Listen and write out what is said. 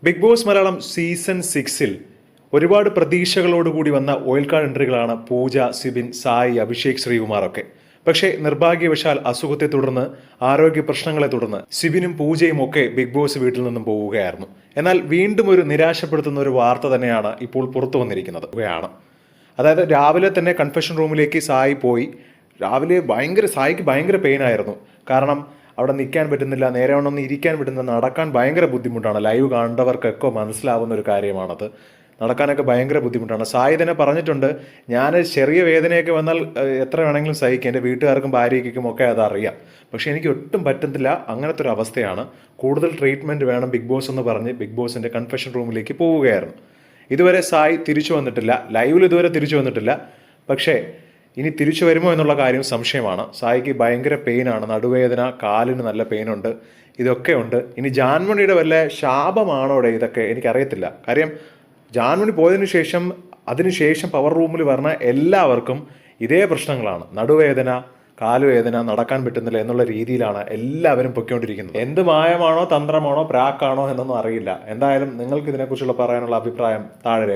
Big boss Malayalam season 6-ൽ ഒരുപാട് പ്രതീക്ഷകളോടുകൂടി വന്ന wild card എൻട്രികളാണ് പൂജ, സിബിൻ, സായി, അഭിഷേക്, ശ്രീകുമാറൊക്കെ. പക്ഷേ നിർഭാഗ്യവശാൽ അസുഖത്തെ തുടർന്ന്, ആരോഗ്യ പ്രശ്നങ്ങളെ തുടർന്ന് സിബിനും പൂജയും ഒക്കെ ബിഗ് ബോസ് വീട്ടിൽ നിന്നും പോവുകയായിരുന്നു. എന്നാൽ വീണ്ടും ഒരു നിരാശപ്പെടുത്തുന്ന ഒരു വാർത്ത തന്നെയാണ് ഇപ്പോൾ പുറത്തു വന്നിരിക്കുന്നത്. അതായത് രാവിലെ തന്നെ കൺഫെഷൻ റൂമിലേക്ക് സായി പോയി. രാവിലെ സായിക്ക് ഭയങ്കര പെയിൻ ആയിരുന്നു. കാരണം അവിടെ നിൽക്കാൻ പറ്റുന്നില്ല, നേരെ വണ്ണം ഇരിക്കാൻ പറ്റുന്നില്ല, നടക്കാൻ ഭയങ്കര ബുദ്ധിമുട്ടാണ്. ലൈവ് കാണേണ്ടവർക്കൊക്കെ മനസ്സിലാവുന്ന ഒരു കാര്യമാണത്. നടക്കാനൊക്കെ ഭയങ്കര ബുദ്ധിമുട്ടാണ്. സായി തന്നെ പറഞ്ഞിട്ടുണ്ട്, ഞാൻ ചെറിയ വേദനയൊക്കെ വന്നാൽ എത്ര വേണമെങ്കിലും സഹിക്കും, എൻ്റെ വീട്ടുകാർക്കും ഭാര്യയ്ക്കും ഒക്കെ അതറിയാം, പക്ഷേ എനിക്ക് ഒട്ടും പറ്റുന്നില്ല, അങ്ങനത്തെ ഒരു അവസ്ഥയാണ്, കൂടുതൽ ട്രീറ്റ്മെൻറ്റ് വേണം ബിഗ് ബോസ് എന്ന് പറഞ്ഞ് ബിഗ് ബോസിൻ്റെ കൺഫെഷൻ റൂമിലേക്ക് പോവുകയായിരുന്നു. ഇതുവരെ സായി തിരിച്ചു വന്നിട്ടില്ല, ലൈവിൽ ഇതുവരെ തിരിച്ചു വന്നിട്ടില്ല. പക്ഷേ ഇനി തിരിച്ചു വരുമോ എന്നുള്ള കാര്യം സംശയമാണ്. സായിക്ക് ഭയങ്കര പെയിനാണ്, നടുവേദന, കാലിന് നല്ല പെയിനുണ്ട്, ഇതൊക്കെ ഉണ്ട്. ഇനി ജാൻമണിയുടെ വല്ല ശാപമാണോ ഇതൊക്കെ എനിക്കറിയത്തില്ല. കാര്യം ജാൻമണി അതിനുശേഷം പവർ റൂമിൽ വരുന്ന എല്ലാവർക്കും ഇതേ പ്രശ്നങ്ങളാണ്. നടുവേദന, കാലുവേദന, നടക്കാൻ പറ്റുന്നില്ല എന്നുള്ള രീതിയിലാണ് എല്ലാവരും പൊയ്ക്കൊണ്ടിരിക്കുന്നത്. എന്ത് മായമാണോ, തന്ത്രമാണോ, പ്രാക്കാണോ എന്നൊന്നും അറിയില്ല. എന്തായാലും നിങ്ങൾക്ക് ഇതിനെക്കുറിച്ചുള്ള പറയാനുള്ള അഭിപ്രായം താഴെ